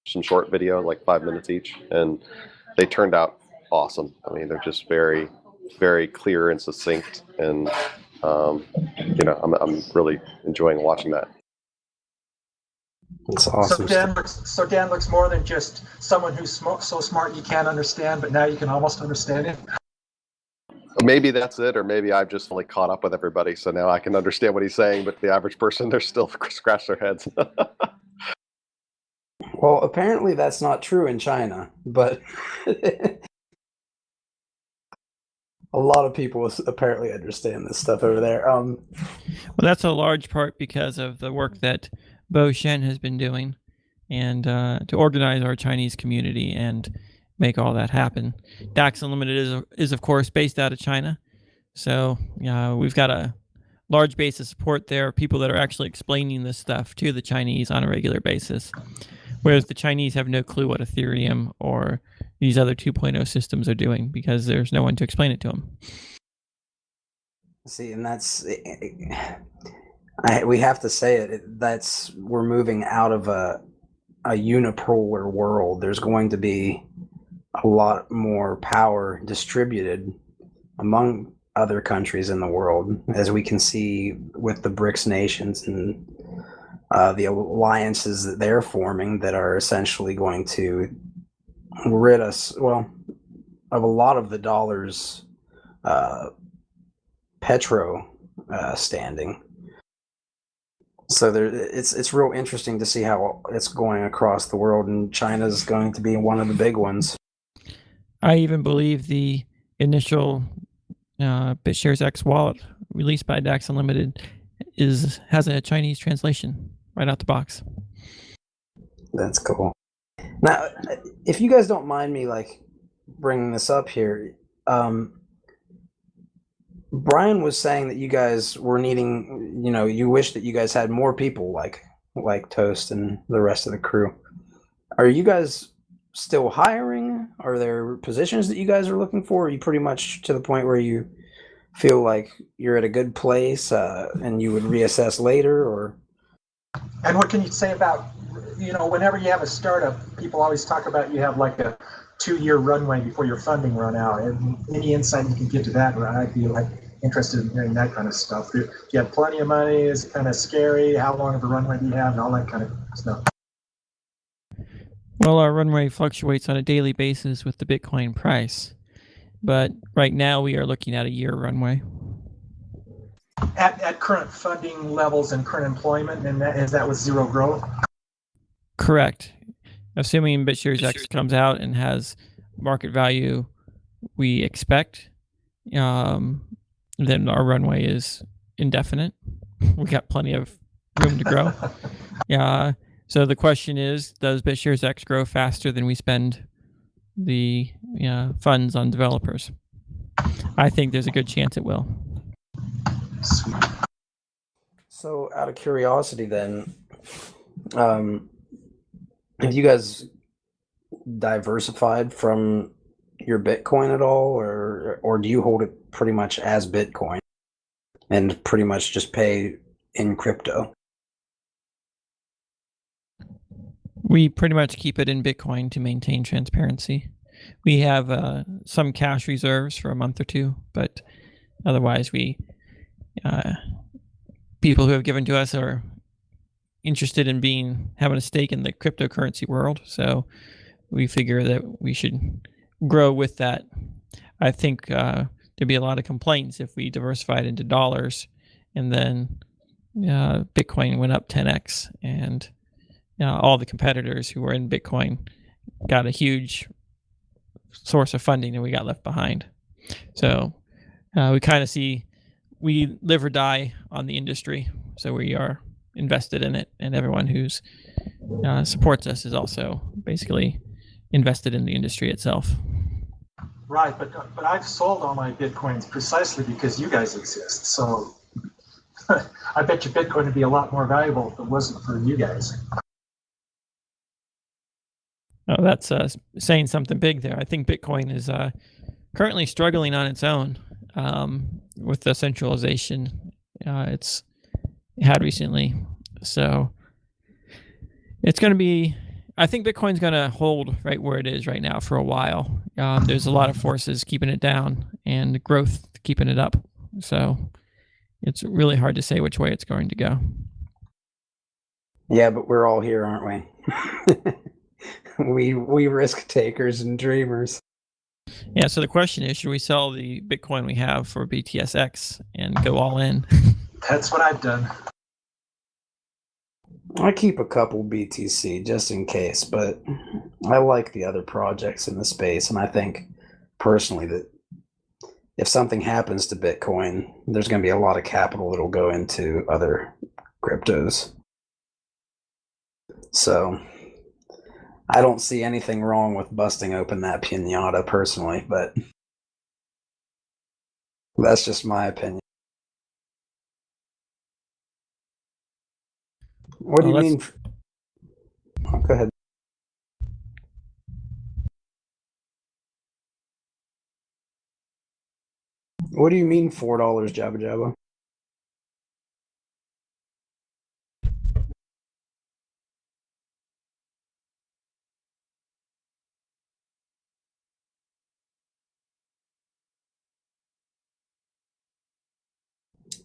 some short video, like 5 minutes each, and they turned out awesome. I mean, they're just very, very clear and succinct, and I'm really enjoying watching that. It's awesome. So Dan looks more than just someone who's so smart you can't understand, but now you can almost understand him. Maybe that's it, or maybe I've just fully caught up with everybody, so now I can understand what he's saying, but the average person, they're still scratch their heads. Well, apparently that's not true in China, but a lot of people apparently understand this stuff over there. Well, that's a large part because of the work that Bo Shen has been doing, and to organize our Chinese community and make all that happen. DAC Unlimited is of course based out of China, so we've got a large base of support there, people that are actually explaining this stuff to the Chinese on a regular basis, whereas the Chinese have no clue what Ethereum or these other 2.0 systems are doing because there's no one to explain it to them. See, and that's we have to say it. We're moving out of a unipolar world. There's going to be a lot more power distributed among other countries in the world, as we can see with the BRICS nations and the alliances that they're forming that are essentially going to rid us, well, of a lot of the dollar's petro standing. So it's real interesting to see how it's going across the world, and China's going to be one of the big ones. I even believe the initial BitShares X wallet released by DAC Unlimited has a Chinese translation right out the box. That's cool. Now, if you guys don't mind me bringing this up here, Brian was saying that you guys were needing, you wish that you guys had more people like Toast and the rest of the crew. Are you guys still hiring? Are there positions that you guys are looking for? Are you pretty much to the point where you feel like you're at a good place and you would reassess later? Or And what can you say about, whenever you have a startup, people always talk about you have like a 2-year runway before your funding run out. And any insight you can get to that, I'd be interested in hearing that kind of stuff. Do you have plenty of money? Is it kind of scary? How long of a runway do you have? And all that kind of stuff. Well, our runway fluctuates on a daily basis with the Bitcoin price, but right now we are looking at a year runway. At current funding levels and current employment, and is that with zero growth? Correct. Assuming BitShares X comes out and has market value we expect, then our runway is indefinite. We got plenty of room to grow. Yeah. So the question is, does BitShares X grow faster than we spend the funds on developers? I think there's a good chance it will. Sweet. So, out of curiosity, then, have you guys diversified from your Bitcoin at all, or do you hold it pretty much as Bitcoin and pretty much just pay in crypto? We pretty much keep it in Bitcoin to maintain transparency. We have some cash reserves for a month or two, but otherwise people who have given to us are interested in having a stake in the cryptocurrency world. So we figure that we should grow with that. I think there'd be a lot of complaints if we diversified into dollars and then Bitcoin went up 10x and all the competitors who were in Bitcoin got a huge source of funding and we got left behind. So we kind of see we live or die on the industry. So we are invested in it, and everyone who's supports us is also basically invested in the industry itself. Right, but I've sold all my Bitcoins precisely because you guys exist. So I bet your Bitcoin would be a lot more valuable if it wasn't for you guys. Oh, that's saying something big there. I think Bitcoin is currently struggling on its own with the centralization it's had recently. So it's going to be, I think Bitcoin's going to hold right where it is right now for a while. There's a lot of forces keeping it down and growth keeping it up. So it's really hard to say which way it's going to go. Yeah, but we're all here, aren't we? We risk takers and dreamers. Yeah, so the question is, should we sell the Bitcoin we have for BTS X and go all in? That's what I've done. I keep a couple BTC just in case, but I like the other projects in the space, and I think personally that if something happens to Bitcoin, there's going to be a lot of capital that'll go into other cryptos. So I don't see anything wrong with busting open that pinata personally, but that's just my opinion. What do you mean? Oh, go ahead. What do you mean $4, Jabba Jabba?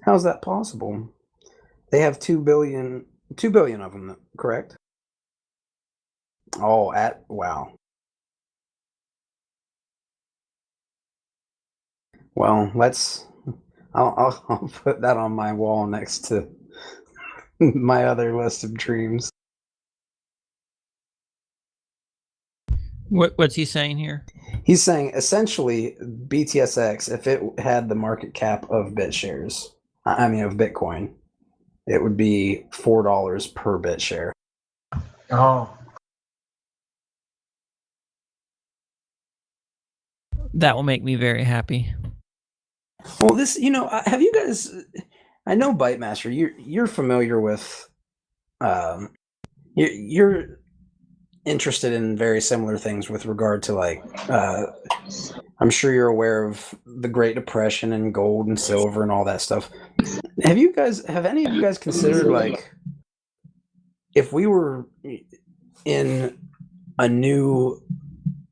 How's that possible? They have 2 billion of them, correct? Oh, wow. Well, I'll put that on my wall next to my other list of dreams. What's he saying here? He's saying essentially BTSX, if it had the market cap of BitShares, of Bitcoin, it would be $4 per BitShare. Oh, That will make me very happy. Well, this, have you guys? I know Bytemaster. You're familiar with. You're interested in very similar things with regard to I'm sure you're aware of the Great Depression and gold and silver and all that stuff. Have any of you guys considered if we were in a new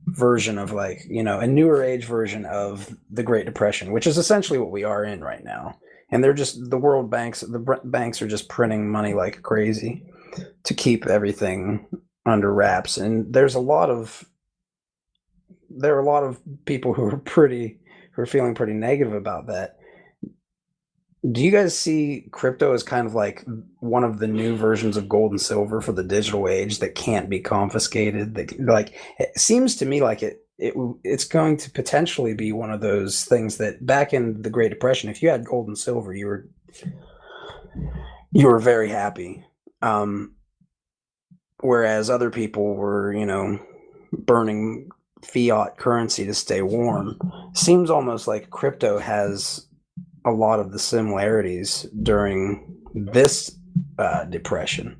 version of a newer age version of the Great Depression, which is essentially what we are in right now, and the banks are just printing money like crazy to keep everything under wraps, and there are a lot of people who are feeling pretty negative about that. Do you guys see crypto as kind of like one of the new versions of gold and silver for the digital age that can't be confiscated? It seems to me like it's going to potentially be one of those things that back in the Great Depression, if you had gold and silver, you were very happy. Whereas other people were, burning fiat currency to stay warm. Seems almost like crypto has a lot of the similarities during this depression.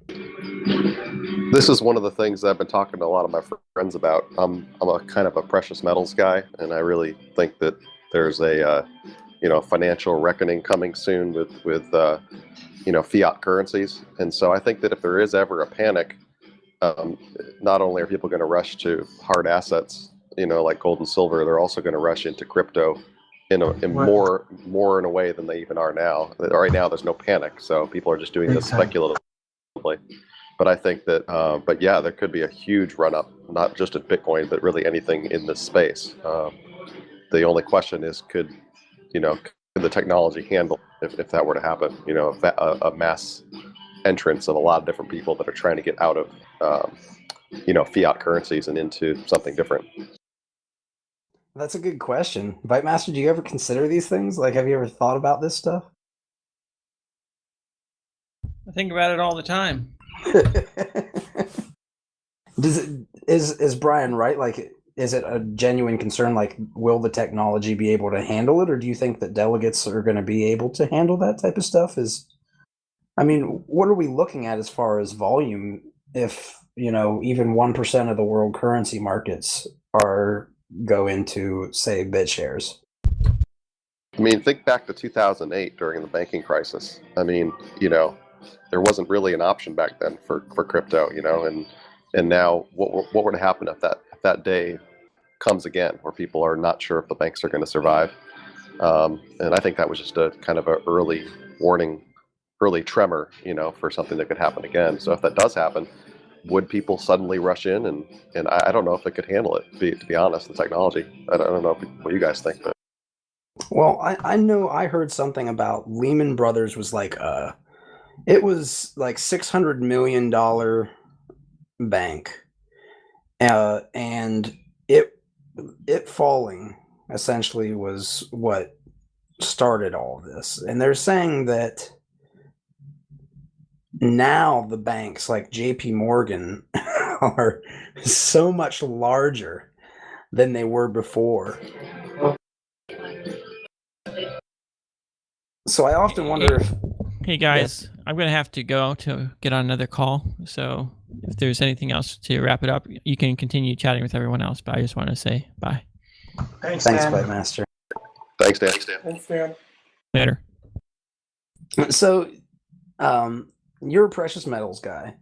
This is one of the things that I've been talking to a lot of my friends about. I'm a kind of a precious metals guy, and I really think that there's a financial reckoning coming soon with fiat currencies. And so I think that if there is ever a panic, not only are people going to rush to hard assets, like gold and silver, they're also going to rush into crypto in more in a way than they even are now. Right now, there's no panic, so people are just doing this speculatively. But I think that, there could be a huge run up, not just at Bitcoin, but really anything in this space. The only question is, could the technology handle if that were to happen? A mass entrance of a lot of different people that are trying to get out of fiat currencies and into something different. That's a good question. Bytemaster, do you ever consider these things? Have you ever thought about this stuff? I think about it all the time. Is Brian right? Is it a genuine concern? Will the technology be able to handle it, or do you think that delegates are going to be able to handle that type of stuff? What are we looking at as far as volume? If even 1% of the world currency markets go into, say, BitShares. Think back to 2008 during the banking crisis. There wasn't really an option back then for crypto, and now what would happen if that day comes again, where people are not sure if the banks are going to survive? And I think that was just a kind of an early warning, early tremor, for something that could happen again. So if that does happen, would people suddenly rush in? And I don't know if they could handle it, to be honest, the technology. I don't know what you guys think. But. Well, I know I heard something about Lehman Brothers was like it was like $600 million bank, and it falling essentially was what started all of this. And they're saying that now the banks like JP Morgan are so much larger than they were before. So I often wonder if... Hey guys, I'm going to have to go to get on another call. So if there's anything else to wrap it up, you can continue chatting with everyone else. But I just want to say bye. Thanks, Thanks, Dan. Bytemaster. Thanks, Dan. Thanks, Dan. Later. So, you're a precious metals guy.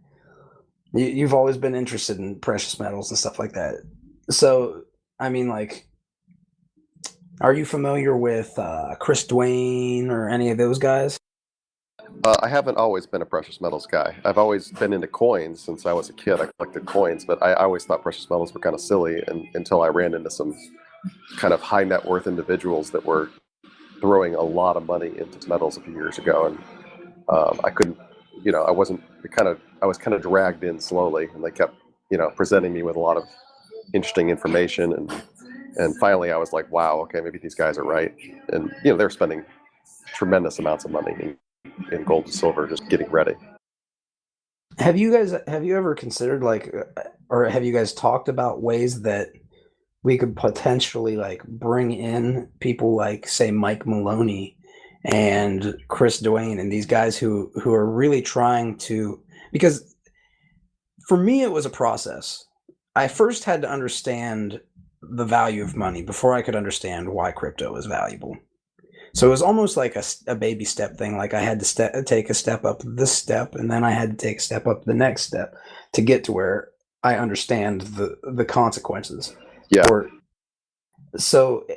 You've always been interested in precious metals and stuff like that. So, I mean, like, are you familiar with Chris Dwayne or any of those guys? I haven't always been a precious metals guy. I've always been into coins since I was a kid. I collected coins, but I always thought precious metals were kind of silly until I ran into some kind of high net worth individuals that were throwing a lot of money into metals a few years ago. And I couldn't, I was kind of dragged in slowly, and they kept, presenting me with a lot of interesting information. And finally I was like, wow, okay, maybe these guys are right. And, they're spending tremendous amounts of money in gold and silver just getting ready. Have you ever considered or have you guys talked about ways that we could potentially bring in people like, say, Mike Maloney and Chris Dwayne and these guys who are really trying to, because for me it was a process. I first had to understand the value of money before I could understand why crypto was valuable. So it was almost like a baby step thing. Like I had to take a step up this step, and then I had to take a step up the next step to get to where I understand the consequences. Yeah. So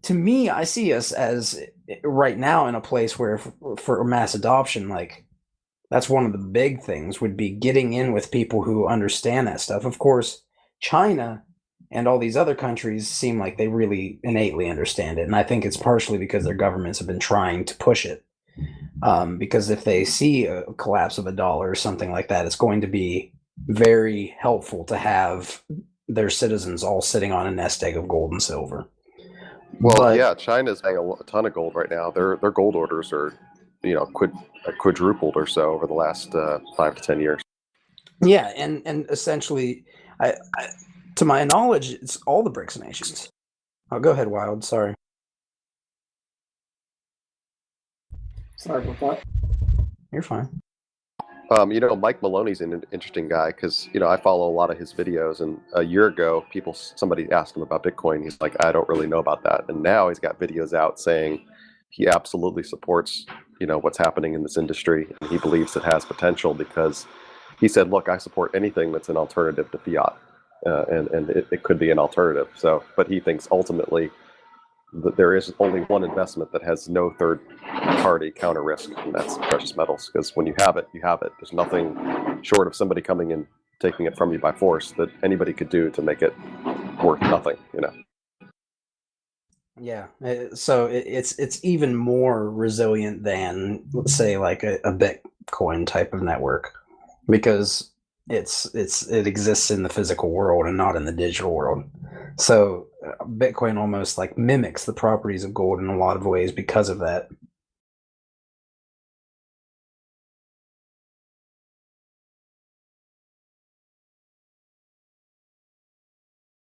to me, I see us as right now in a place where for mass adoption, that's one of the big things would be getting in with people who understand that stuff. Of course, China and all these other countries seem like they really innately understand it. And I think it's partially because their governments have been trying to push it. Because if they see a collapse of a dollar or something like that, it's going to be very helpful to have their citizens all sitting on a nest egg of gold and silver. Well, yeah, China's buying a ton of gold right now. Their gold orders are, quadrupled or so over the last 5 to 10 years. Yeah, and essentially, I to my knowledge, it's all the BRICS nations. Oh, go ahead, Wild. Sorry. Sorry about that. You're fine. Mike Maloney's an interesting guy because, I follow a lot of his videos. And a year ago, somebody asked him about Bitcoin. He's like, I don't really know about that. And now he's got videos out saying he absolutely supports, what's happening in this industry. And he believes it has potential because he said, look, I support anything that's an alternative to fiat. And it could be an alternative. So, but he thinks ultimately that there is only one investment that has no third-party counter risk, and that's precious metals. Because when you have it, you have it. There's nothing short of somebody coming and taking it from you by force that anybody could do to make it worth nothing. Yeah. So it's even more resilient than, let's say, like a Bitcoin type of network, because it exists in the physical world and not in the digital world. So Bitcoin almost mimics the properties of gold in a lot of ways because of that.